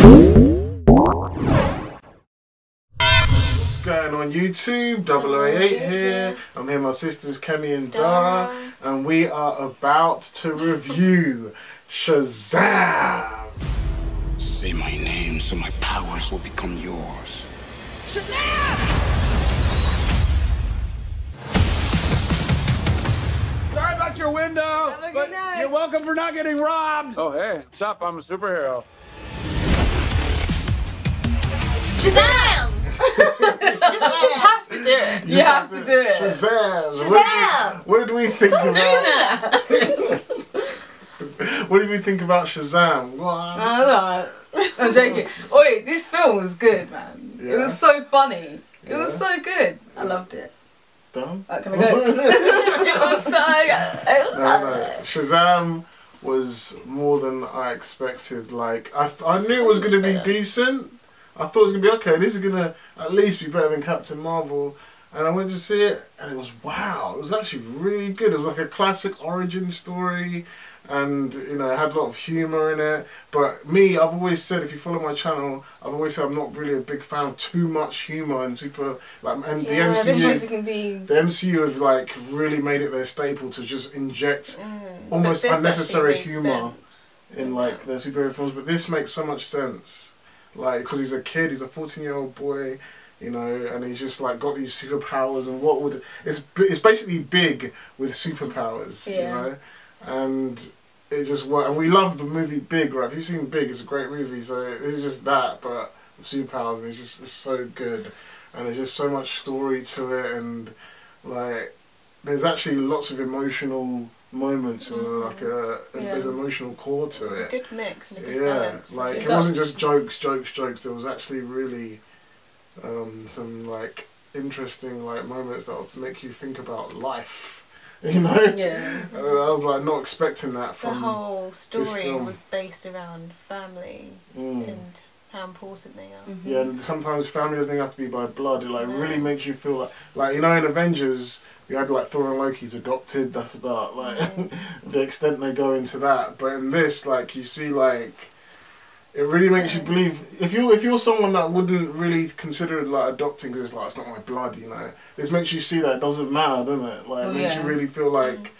What's going on YouTube? 008 here. I'm here with my sisters Kemi and Dara, and we are about to review Shazam! Say my name so my powers will become yours. Shazam! Sorry about your window, but you're welcome for not getting robbed. Oh, hey, what's up? I'm a superhero. Shazam! just have to do it. You have to do it. Shazam! Shazam! What did we think about? That. What did we think about Shazam? What? No, I'm joking. Oi, this film was good, man. Yeah. It was so funny. It Yeah. was so good. I loved it. Done? Can I go? It was so good. No. Shazam was more than I expected. Like, I knew it was going to be decent. I thought it was going to be okay. This is going to at least be better than Captain Marvel. And I went to see it, and it was wow. It was actually really good. It was like a classic origin story. And, you know, it had a lot of humour in it. But me, I've always said, if you follow my channel, I've always said I'm not really a big fan of too much humour and and the MCU have like really made it their staple to just inject almost unnecessary humour in like their superhero films. But this makes so much sense, like because he's a kid, he's a 14-year-old boy, you know, and he's just like got these superpowers, and it's basically big with superpowers, you know, and it just worked. And we love the movie Big, right? If you've seen Big, it's a great movie. So it's just that, but with superpowers, and it's so good, and there's just so much story to it, and like there's actually lots of emotional moments and like there's an emotional core to it. It's a good mix and a good balance. Like it wasn't just jokes. There was actually really some like interesting like moments that would make you think about life. You know? Yeah. And I was like not expecting that from the whole story this film. was based around family and how important they are. Yeah, and sometimes family doesn't have to be by blood. It like really makes you feel like you know in Avengers we had like Thor and Loki's adopted. That's about like the extent they go into that. But in this, like you see like it really makes you believe. If you're someone that wouldn't really consider it like adopting because it's like it's not my blood, you know. This makes you see that it doesn't matter, doesn't it? Like it makes you really feel like,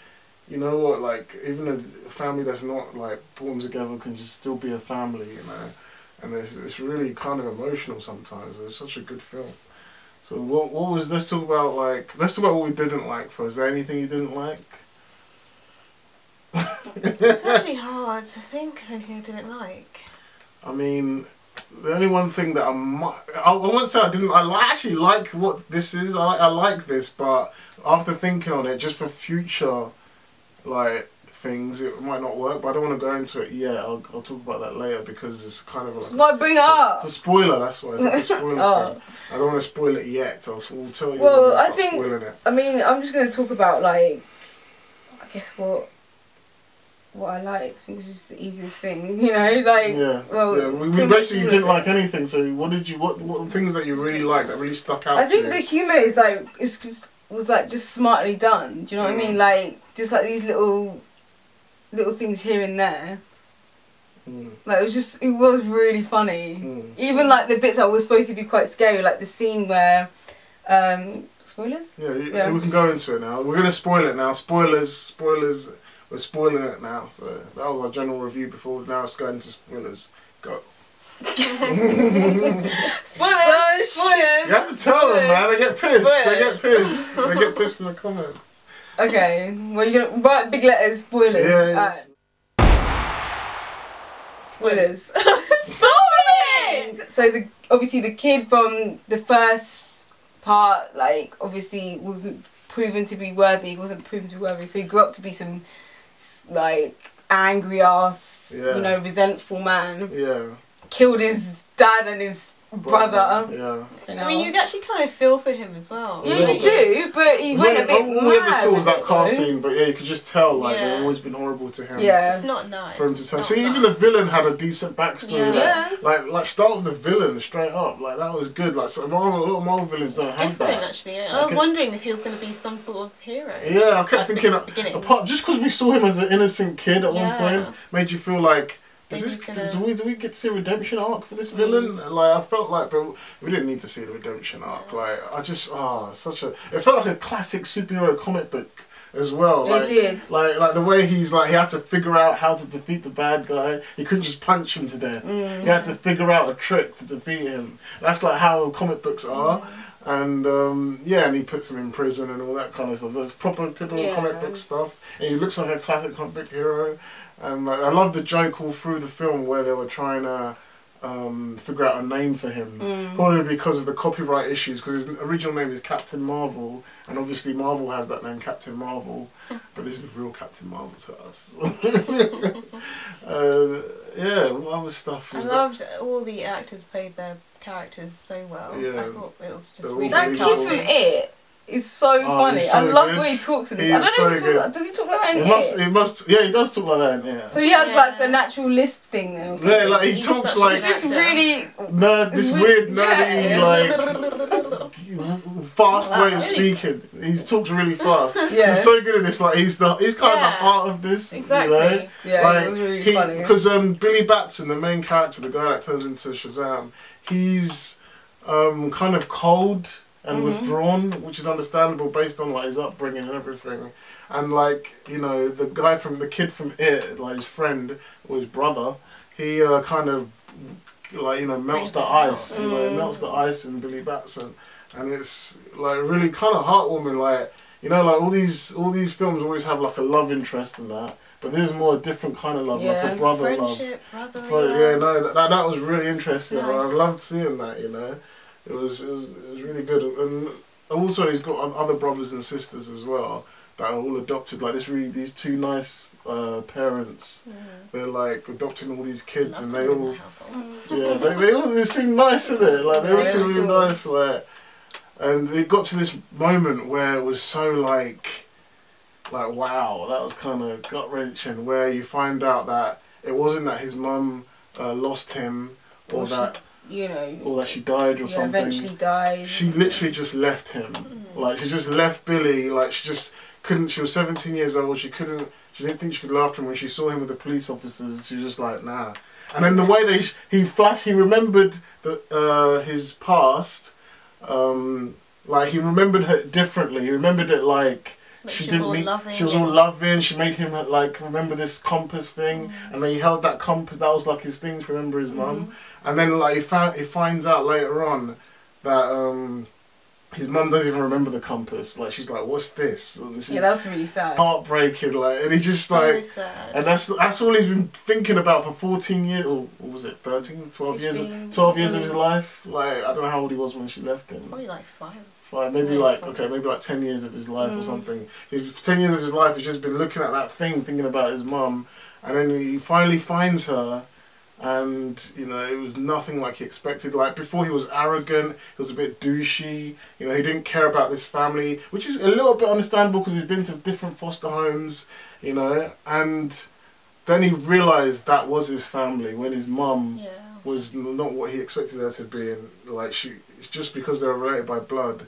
you know what, like even a family that's not like born together can just still be a family, you know. And it's really kind of emotional sometimes. It's such a good film. So what was? Let's talk about what we didn't like first. Is there anything you didn't like? It's actually hard to think of anything I didn't like. I mean, the only one thing that I won't say I didn't. I actually like what this is. I like this, but after thinking on it, just for future, like things, it might not work. But I don't want to go into it yet. I'll talk about that later because it's kind of like why bring it up? It's a spoiler. That's why it's like a spoiler thing. I don't want to spoil it yet. We'll tell you. Well, I think. Spoiling it. I mean, I'm just going to talk about like, I guess what I liked. I think it's just the easiest thing, you know, like we basically didn't like anything. So what things that you really liked that really stuck out? I think the humour is like was like just smartly done. Do you know what I mean? Like just like these little things here and there. Like it was really funny. Even like the bits that were supposed to be quite scary, like the scene where spoilers? Yeah, we can go into it now. We're gonna spoil it now. Spoilers. We're spoiling it now, so that was our general review before. Now it's going into spoilers. Go. Spoilers! You have to tell them, man. They get pissed. They get pissed. They get pissed in the comments. Okay, well you're gonna write big letters. Spoilers. Yeah. Spoilers. Stop it! So obviously the kid from the first part, like obviously wasn't proven to be worthy. He wasn't proven to be worthy, so he grew up to be some like angry ass, you know, resentful man. Yeah. Killed his dad and his brother. Yeah. You know? I mean, you actually kind of feel for him as well. Yeah, you do, but he went a bit mad. All we ever saw was that car scene, but yeah, you could just tell like they've always been horrible to him. Yeah. It's not nice. For him to tell. See, even the villain had a decent backstory. Yeah. Like start with the villain straight up. Like that was good. Like a lot of Marvel villains don't have that. Actually, I was wondering if he was going to be some sort of hero. Yeah, I kept thinking apart just because we saw him as an innocent kid at one point made you feel like Do we get to see a redemption arc for this villain? Like, I felt like, but we didn't need to see the redemption arc. Like, I just, it felt like a classic superhero comic book as well. It did. Like the way he's like, he had to figure out how to defeat the bad guy. He couldn't just punch him to death. He had to figure out a trick to defeat him. That's like how comic books are. And and he puts him in prison and all that kind of stuff. So it's proper typical comic book stuff. And he looks like a classic comic book hero. And like, I love the joke all through the film where they were trying to figure out a name for him. Probably because of the copyright issues, because his original name is Captain Marvel, and obviously Marvel has that name, Captain Marvel, but this is the real Captain Marvel to us. What other stuff was loved all the actors played their characters so well. Yeah. I thought it was just really that kid from It is so funny. So I love good. the way he talks in He this. I is don't know if so he talks good. does he talk like that in It? He does talk like that, yeah. So he has like the natural lisp thing then or something. Yeah, like he He's talks such a like It's just really nerd, this weird nerdy like fast way of speaking. He talks really fast. Yeah. He's so good at this. Like he's kind of the heart of this. Exactly. You know? Yeah, like, it was really funny. Because Billy Batson, the main character, the guy that turns into Shazam, he's kind of cold and withdrawn, which is understandable based on like his upbringing and everything. And like, you know, the kid from It, like his friend or his brother, he kind of like, you know, melts the ice. You know, melts the ice in Billy Batson, and it's like really kind of heartwarming. Like, you know, like all these films always have like a love interest in that. But there's more a different kind of love, like a brother friendship, love. brotherly Yeah, no, that was really interesting. Nice. I loved seeing that. You know, it was really good. And also he's got other brothers and sisters as well that are all adopted. Like these two nice parents. They're like adopting all these kids, and they all they seem nice in it. Like they all seem really nice. Like, and it got to this moment where it was so like wow, that was kind of gut wrenching. Where you find out that it wasn't that his mum lost him, or that or that she died or something. Eventually died. She literally just left him. Like she just left Billy. Like she just couldn't. She was 17 years old. She couldn't. She didn't think she could laugh at him when she saw him with the police officers. She was just like, nah. And then the way he remembered his past. Like he remembered her differently. He remembered it like she didn't mean. She was all loving. She made him like remember this compass thing, and then he held that compass. That was like his thing to remember his mum. And then like he finds out later on that his mum doesn't even remember the compass. Like she's like, "What's this?" And this is that's really sad. Heartbreaking. Like, and he just so sad. and that's all he's been thinking about for 14 years, or what was it, 13, 12 years, 12 years of his life. Like I don't know how old he was when she left him. Probably like 5. Maybe like 10 years of his life or something. 10 years of his life has just been looking at that thing, thinking about his mum, and then he finally finds her, and you know it was nothing like he expected. Like before, he was arrogant, he was a bit douchey. You know, he didn't care about this family, which is a little bit understandable because he's been to different foster homes. You know, and then he realised that was his family when his mum was not what he expected her to be, and like just because they were related by blood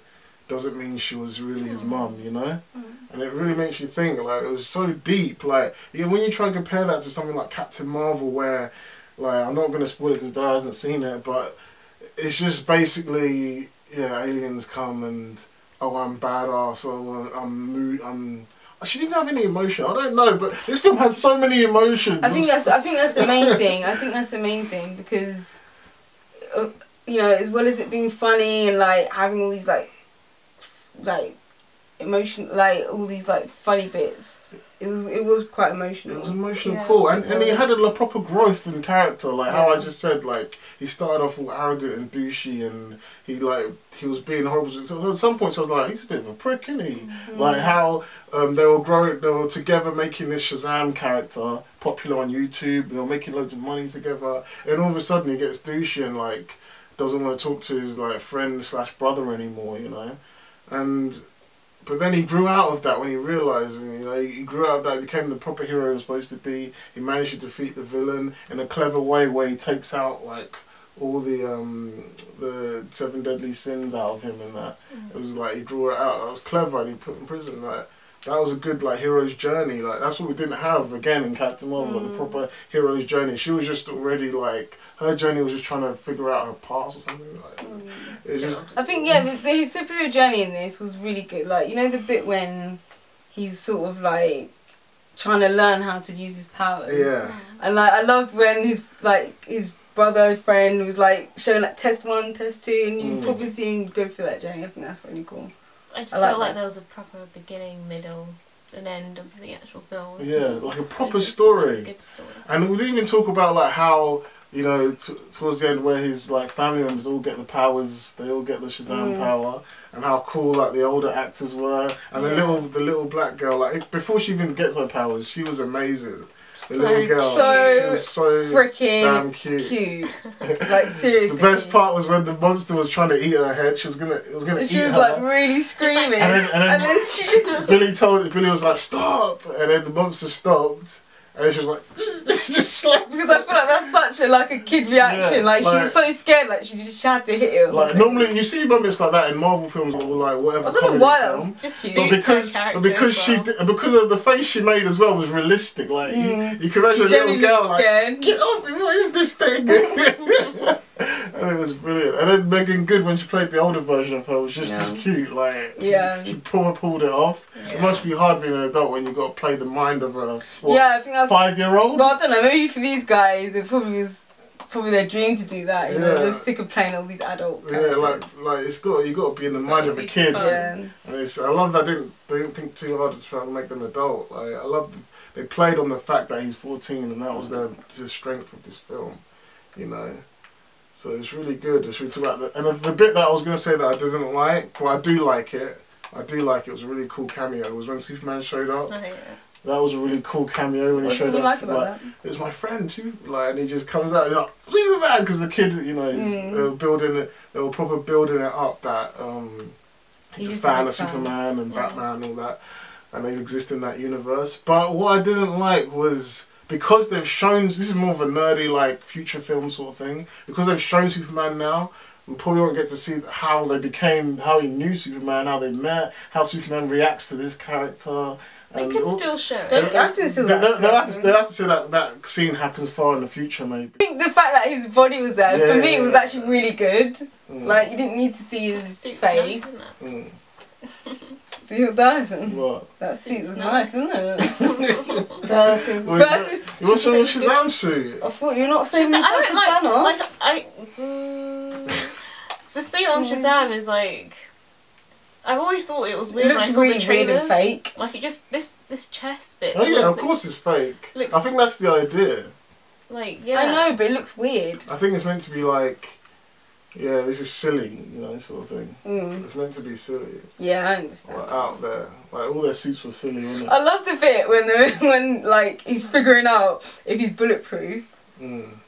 doesn't mean she was really his mum, you know? And it really makes you think, like, it was so deep. Like, when you try and compare that to something like Captain Marvel, where, like, I'm not going to spoil it because Dara hasn't seen it, but it's just basically, aliens come and, oh, I'm badass, or she didn't have any emotion. I don't know, but this film had so many emotions. I think that's the main thing. I think that's the main thing because, you know, as well as it being funny and, like, having all these, like emotion, like all these like funny bits. It was quite emotional. It was emotional, cool, and he had a proper growth in character. Like how I just said, like he started off all arrogant and douchey, and he was being horrible. So at some points I was like, he's a bit of a prick, isn't he? Like how they were together making this Shazam character popular on YouTube. They were making loads of money together, and all of a sudden he gets douchey and like doesn't want to talk to his like friend / brother anymore, you know. But then he grew out of that when he realised, and you know, he grew out of that, he became the proper hero he was supposed to be. He managed to defeat the villain in a clever way where he takes out like all the 7 deadly sins out of him, and that it was like he drew it out. That was clever, and he put in prison. Like that was a good like hero's journey. Like that's what we didn't have again in Captain Marvel, like the proper hero's journey. She was just already like her journey was just trying to figure out her past or something. Like it was just. I think the superhero journey in this was really good. Like you know the bit when he's sort of like trying to learn how to use his powers. Yeah. And like I loved when his brother friend was like showing like test 1, test 2, and you probably see him go through that journey. I think that's really cool. I just felt like there was a proper beginning, middle, and end of the actual film. Yeah, like a proper story. A good story. And we didn't even talk about like how, you know, towards the end where his like family members all get the powers, they all get the Shazam power, and how cool like the older actors were, and the little black girl, like before she even gets her powers, she was amazing. The little girl, she was so freaking damn cute. Like seriously. The best part was when the monster was trying to eat her head. She was gonna eat her. She was like really screaming, and then she just... Billy was like stop, and then the monster stopped, and then she was like just slapped. Because I feel like that's such a kid reaction. Yeah, like she was so scared, like she had to hit it. Or like normally you see moments like that in Marvel films or like whatever. I don't know why that was just but because of the face she made as well was realistic. Like you can imagine a little girl like get off me, what is this thing? And it was brilliant. And then Megan Good, when she played the older version of her, was just as cute. Like she probably pulled it off. Yeah. It must be hard being an adult when you got to play the mind of a I think that's 5-year-old. Well, I don't know. Maybe for these guys, it probably was their dream to do that. You know, they're sick of playing all these adult characters. Yeah, like you got to be in the mind of a kid. And I love that they didn't think too hard to try and make them adult. Like I love they played on the fact that he's 14 and that was the strength of this film. You know. So it's really good. It's really about and the bit that I was going to say that I didn't like, but I do like it. It was a really cool cameo. It was when Superman showed up. Oh, yeah. That was a really cool cameo when he showed up. Like about that? It was my friend too. Like, and he just comes out, he's like Superman, because the kid, you know, they were building it. They were proper building it up that he's a fan of Superman and Batman and all that, and they exist in that universe. But what I didn't like was, because they've shown, this is more of a nerdy like future film sort of thing, because they've shown Superman now, we probably won't get to see how he knew Superman, how they met, how Superman reacts to this character. They could still show. They'll have to say that scene happens far in the future, maybe. I think the fact that his body was there, for me, was actually really good. Like, you didn't need to see his face. You're dancing. What? That suit was nice, isn't it? Dancing. What's your Shazam suit? I thought you're not saying this like the suit on Shazam is like, I've always thought it was weird when I saw the trailer. Weird and fake. Like it just this chest bit. Oh yeah, of course it's fake. I think that's the idea. Like yeah. I know, but it looks weird. I think it's meant to be like, yeah, this is silly, you know, sort of thing. It's meant to be silly. Yeah, I understand. Like, out there, like all their suits were silly, wasn't it? I love the bit when like he's figuring out if he's bulletproof.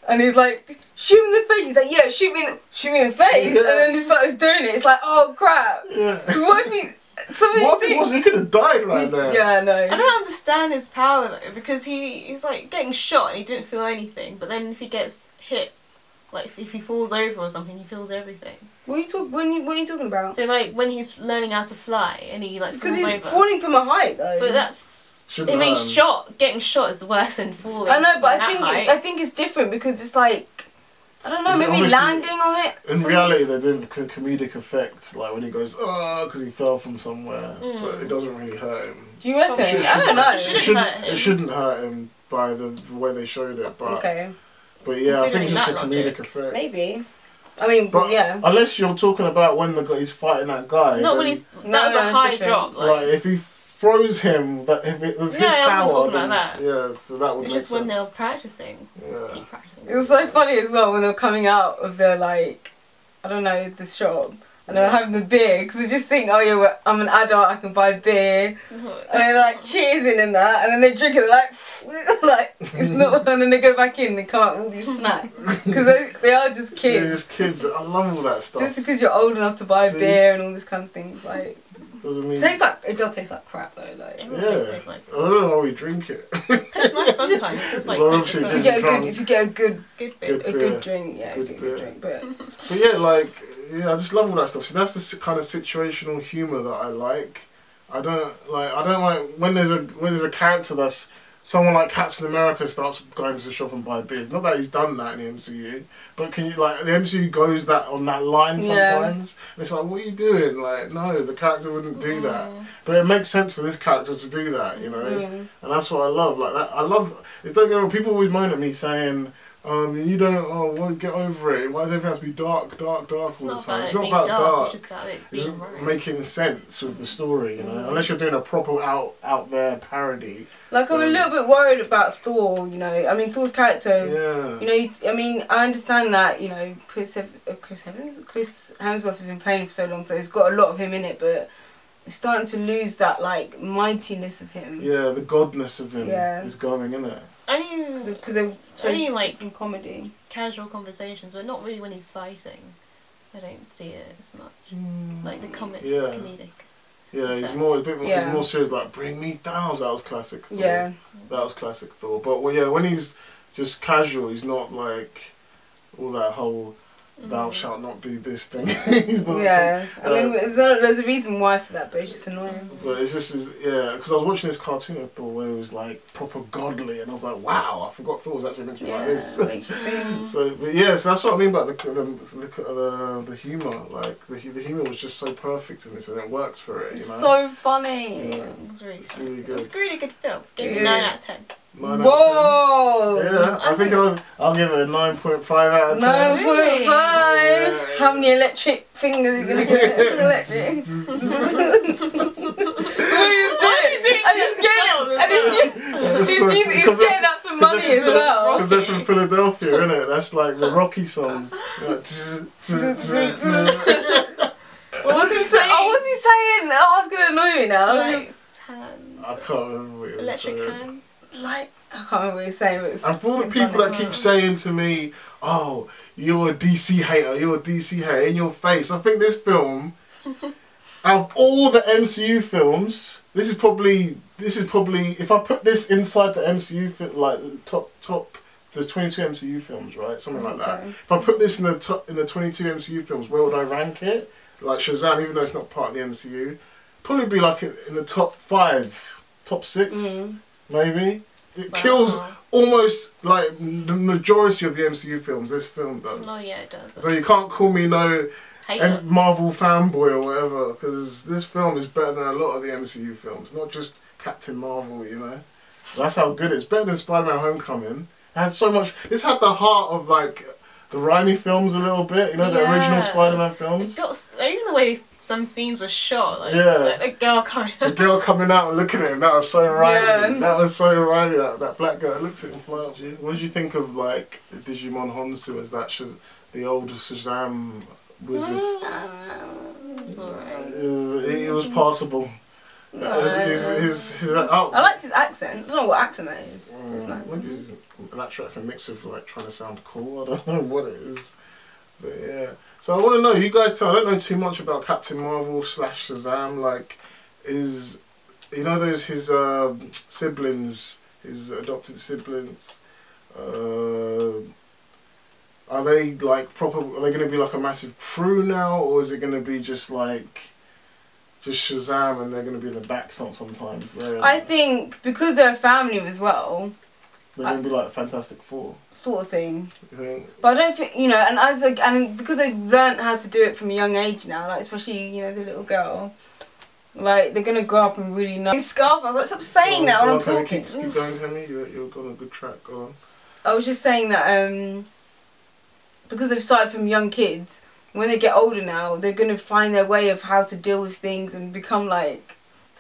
And he's like, shoot me in the face. He's like, yeah, shoot me in the face. Yeah. And then he starts doing it. It's like, oh crap. Yeah. What if he could have died right there. Yeah, no. I don't understand his power though, because he's like getting shot and he didn't feel anything. But then if he gets hit, like if he falls over or something, he feels everything. What are you talking about? So like when he's learning how to fly and he like falls over. Because he's falling from a height though. But that's. Getting shot is worse than falling. I know, but I think it's different because it's like, I don't know, maybe landing on it. In reality, they're doing comedic effect, like when he goes, oh, because he fell from somewhere, but it doesn't really hurt him. Do you reckon? I don't know. It shouldn't hurt him by the way they showed it, but but yeah, I think it's just a comedic effect. Maybe. I mean, but yeah. Unless you're talking about when he's fighting that guy. Not when he's. That was a high drop. Like if he froze him with his power. About that. Yeah, so that would make sense. Just when they were practicing. Yeah. Keep practicing. It was so funny as well when they were coming out of the like, I don't know, the shop. And they were having the beer, because they just think, oh yeah, I'm an adult, I can buy beer. And they're like cheersing in that, and then they drink it, they're like it's not, and then they go back in and they come out with all these snacks. Because they are just kids. They're just kids, I love all that stuff. Just because you're old enough to buy beer and all this kind of things, like. Doesn't mean it does taste like crap though, like. Tastes like I don't know how we drink it. It tastes nice sometimes. It's just like if you get a good drink, yeah, good drink. But yeah, like I just love all that stuff. So that's the kind of situational humour that I like. I don't like when there's a character that's someone like Captain America starts going to the shop and buy beers. Not that he's done that in the MCU, but can you like the MCU goes that on that line sometimes? And it's like, what are you doing? Like, no, the character wouldn't do that. But it makes sense for this character to do that, you know. And that's what I love. Like that, I love. Don't get me wrong. People always moan at me saying, you don't. Oh, well, get over it. Why does everything have to be dark all the time? It's not about dark. It's just about it being right. Making sense with the story, you know. Unless you're doing a proper out there parody. Like I'm a little bit worried about Thor, you know. I mean Thor's character. Yeah. You know, I mean I understand that, you know, Chris Hemsworth has been playing for so long, so he's got a lot of him in it, but it's starting to lose that like mightiness of him. Yeah, the godness of him is going, isn't it? Because they're only like in comedy, casual conversations, but not really when he's fighting. I don't see it as much. Like the comedic. Yeah, he's more a bit more. He's more serious. Like, bring me down. That was classic Thor. Yeah, that was classic Thor. But well, yeah, when he's just casual, he's not like all that whole "thou shalt not do this" thing. He's not, I mean, there's a reason why for that, but it's just annoying. But it's just because I was watching this cartoon of Thor where it was like proper godly, and I was like, wow, I forgot Thor was actually meant to be like this. So, but yeah, so that's what I mean about the humor. Like the humor was just so perfect in this, and it works for it. You know, so funny. Yeah, it was really good. It's a really good film. Gave me 9 out of 10. 9 Whoa! Out of 10. Yeah, I think I'll give it a 9.5 out of 10. 9.5. Yeah. How many electric fingers are you gonna get? Electric. What are you doing? He's getting that for money as well. Because they're from Philadelphia, isn't it? That's like the Rocky song. What was he saying? What's he saying? Oh, it's gonna annoy me now. Lights, hands. I can't remember what it was. Electric hands. Like, I can't remember what he's saying. And for all the people that keep saying to me, "Oh, you're a DC hater. You're a DC hater," in your face. I think this film, out of all the MCU films, this is probably if I put this inside the MCU like top. There's 22 MCU films, right? Something like that. If I put this in the 22 MCU films, where would I rank it? Like Shazam, even though it's not part of the MCU, probably be like in the top 5, top 6, maybe. It kills almost like the majority of the MCU films. This film does. Oh yeah, it does. So you can't call me no Marvel fanboy or whatever, because this film is better than a lot of the MCU films. Not just Captain Marvel, you know. That's how good it is. Better than Spider-Man: Homecoming. It had so much. This had the heart of like the Raimi films a little bit. You know, the original Spider-Man films. Even the way some scenes were shot, like the girl coming out. The girl coming out and looking at him, that was so Raimi. That was so Raimi, that black girl looked at him like, what did you think of like Digimon Honsu as that the old Shazam wizard? It was passable. I liked his accent. I don't know what accent that is. Maybe it's an actual accent mix of like trying to sound cool. I don't know what it is. But yeah. So I want to know, you guys I don't know too much about Captain Marvel / Shazam. Like, you know those his siblings, his adopted siblings. Are they like proper? Are they going to be like a massive crew now, or is it going to be just Shazam and they're going to be in the back sometimes? I think because they're a family as well. They're going to be like Fantastic Four. Sort of thing. You think? But I don't think, you know, and because they've learnt how to do it from a young age now, like especially, you know, the little girl, like they're going to grow up and really know. His scarf, I was like, stop saying that when I'm talking. Keep going, Kenny, you're on a good track, go on. I was just saying that because they've started from young kids, when they get older now, they're going to find their way of how to deal with things and become like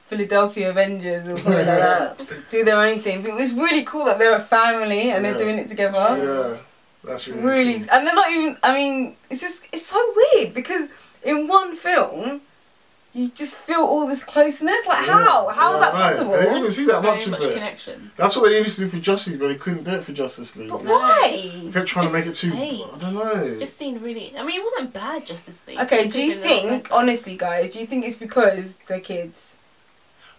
Philadelphia Avengers or something like that. Do their own thing. But it was really cool that they're a family and they're doing it together. Yeah, that's really cool. And they're not even, I mean, it's so weird because in one film, you just feel all this closeness. Like, how? How is that possible? I didn't even see that much of it. Connection. That's what they needed to do for Justice League, but they couldn't do it for Justice League. But why? They kept trying to make it too... I don't know. It just seemed really... I mean, it wasn't bad, Justice League. Okay, do you think, honestly, guys, do you think it's because they're kids?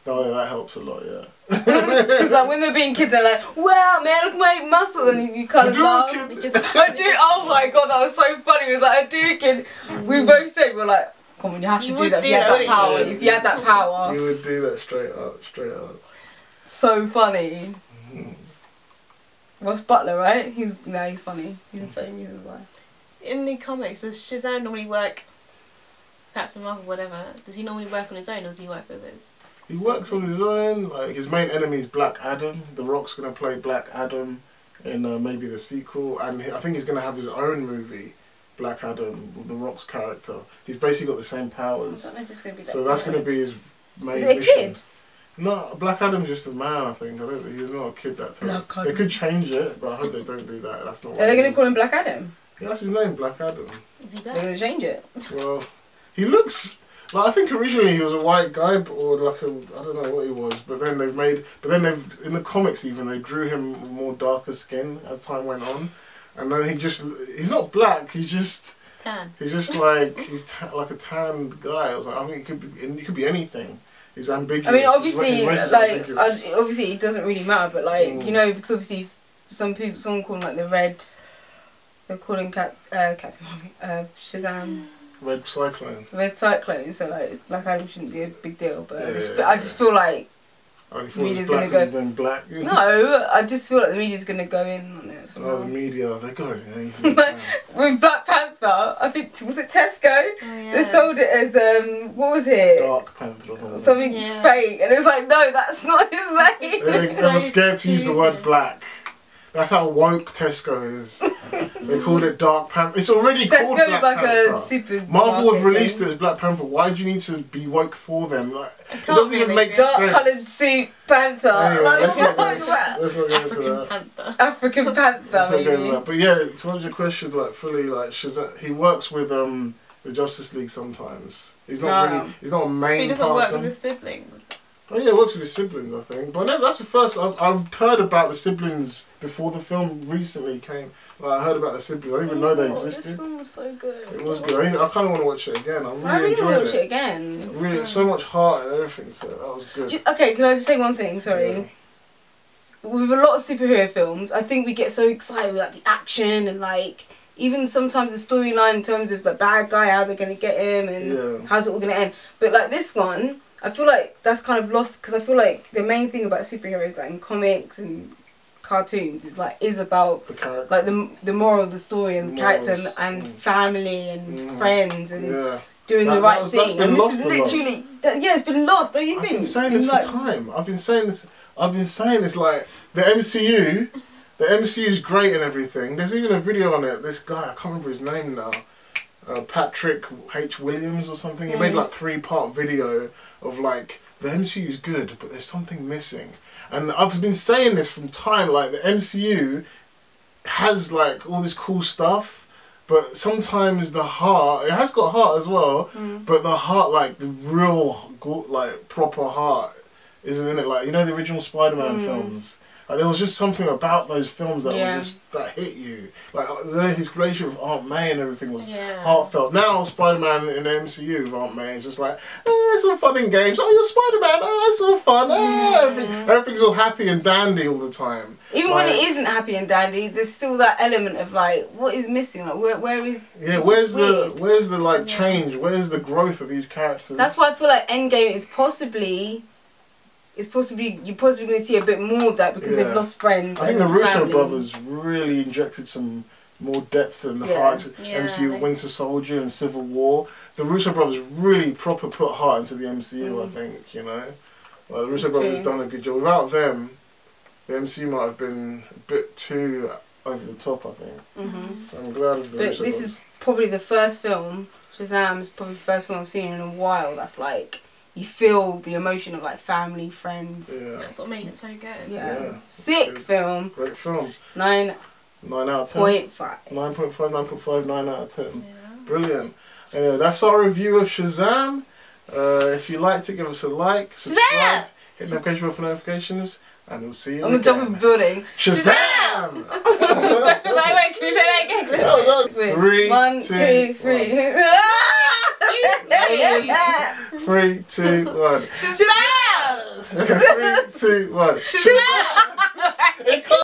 Oh, yeah, that helps a lot, yeah. Because like when they're being kids, they're like, "Wow, man, look at my muscle," and you kind of laugh. Oh my god, that was so funny. It was like a Hadouken. We both said we're like, come on, you have to You do would that if do you had that, that wouldn't power. you? If you had that power. You would do that straight up, straight up. So funny. Ross Butler, right? He's funny. He's in 30 Reasons Why. In the comics, does Shazam normally work, Captain Marvel, whatever, does he normally work on his own or does he work with his? He works on his own. Like his main enemy is Black Adam. The Rock's gonna play Black Adam in maybe the sequel, and I think he's gonna have his own movie, Black Adam, with the Rock's character. He's basically got the same powers. I don't know if it's gonna be that. So that's gonna be his main Is it a mission. kid? No, Black Adam's just a man. I think. I don't think he's not a kid that time. Black They Adam. could change it, but I hope they don't do that. That's not. Are they gonna call him Black Adam? Yeah, that's his name, Black Adam. Is he They're black? gonna change it. Well, he looks like, I think originally he was a white guy, or like a, I don't know what he was, but then they've in the comics even they drew him with more darker skin as time went on, and then he's not black, he's just Tan. like like a tanned guy. I was like, I mean, it could be anything. He's ambiguous. I mean, obviously, his race is like, ambiguous. obviously it doesn't really matter, but like, you know, because obviously someone call him like the Red. They're calling Captain Marvel, Shazam. Red Cyclone. Red Cyclone, so like Black Adam shouldn't be a big deal, but Yeah, I just feel like Oh, you thought media's it was gonna black, go. his name black. No, I just feel like the media's gonna go in on it. Oh, the media, they go in anything. With Black Panther, I think was it Tesco? Oh, yeah. They sold it as what was it? Dark Panther or something. Something Yeah. fake, and it was like, no, that's not his name. They were scared to use the word black. That's how woke Tesco is. They called it Dark Panther. It's already called Tesco Black is like Panther. a super. Marvel have released it as Black Panther. Why do you need to be woke for them? Like, it doesn't even make Dark sense. coloured suit panther. Anyway, Like, let's not what go is that? let's not go into African that. Panther. African panther, Let's not go into maybe. that. But yeah, to answer your question, like fully, like Shazam, he works with the Justice League sometimes. He's not No. really. He's not a main. So he doesn't part work of with them. his siblings. Oh yeah, he works with his siblings, I think. But no, that's the first. I've heard about the siblings before the film recently came. Like, I heard about the siblings. I didn't even know they existed. This film was so good. It was good. I kind of want to watch it again. I really, I really want to enjoyed watch it again. Really, so much heart and everything. So that was good. Okay, can I just say one thing? Sorry. Yeah. With a lot of superhero films, I think we get so excited with like the action and like even sometimes the storyline in terms of the bad guy, how they're gonna get him and how's it all gonna end. But like this one, I feel like that's kind of lost because I feel like the main thing about superheroes, like in comics and cartoons, is about The character. like the moral of the story and the character Morals, and family and friends and Yeah. doing That- the right that's thing. been And this lost is a lot. literally yeah, it's been lost. Don't you I've think? been saying this like, for time. I've been saying this like the MCU. The MCU is great and everything. There's even a video on it. This guy, I can't remember his name now. Patrick H. Williams or something. He made like 3-part video of like the MCU is good, but there's something missing. And I've been saying this from time. Like the MCU has like all this cool stuff, but sometimes the heart. It has got heart as well, but the heart, like the real like proper heart, isn't in it. Like, you know, the original Spider-Man films. Like, there was just something about those films that that hit you. Like his relationship with Aunt May and everything was heartfelt. Now Spider-Man in the MCU with Aunt May is just like, it's all fun and games. Oh, you're Spider-Man. Oh, it's all fun. Everything's all happy and dandy all the time. Even like, when it isn't happy and dandy, there's still that element of like, what is missing? Like, where is? where's the like change? Where's the growth of these characters? That's why I feel like Endgame is possibly you're possibly going to see a bit more of that because they've lost friends. I think the Russo family. brothers really injected some more depth and heart to MCU, Winter Soldier and Civil War. The Russo brothers really proper put heart into the MCU, I think, you know. Like, the Russo brothers done a good job. Without them, the MCU might have been a bit too over the top, I think. So I'm glad of the But Russo this brothers. is probably the first film, Shazam's probably the first film I've seen in a while that's like, you feel the emotion of like family, friends. Yeah. That's what made it so good. Yeah. Sick Good. film. Great film. 9.5. 9 out of 10. 9.5, 9.5, 9 out of 10. Yeah. Brilliant. Anyway, that's our review of Shazam. If you liked it, give us a like, subscribe, hit the notification bell for notifications, and we'll see you I'm gonna jump in again. the building. Shazam! Wait, can we say that again? Wait. 3, 1, 2, 3. 3, 2, 1. Shazam! 3, 2, 1. Shazam!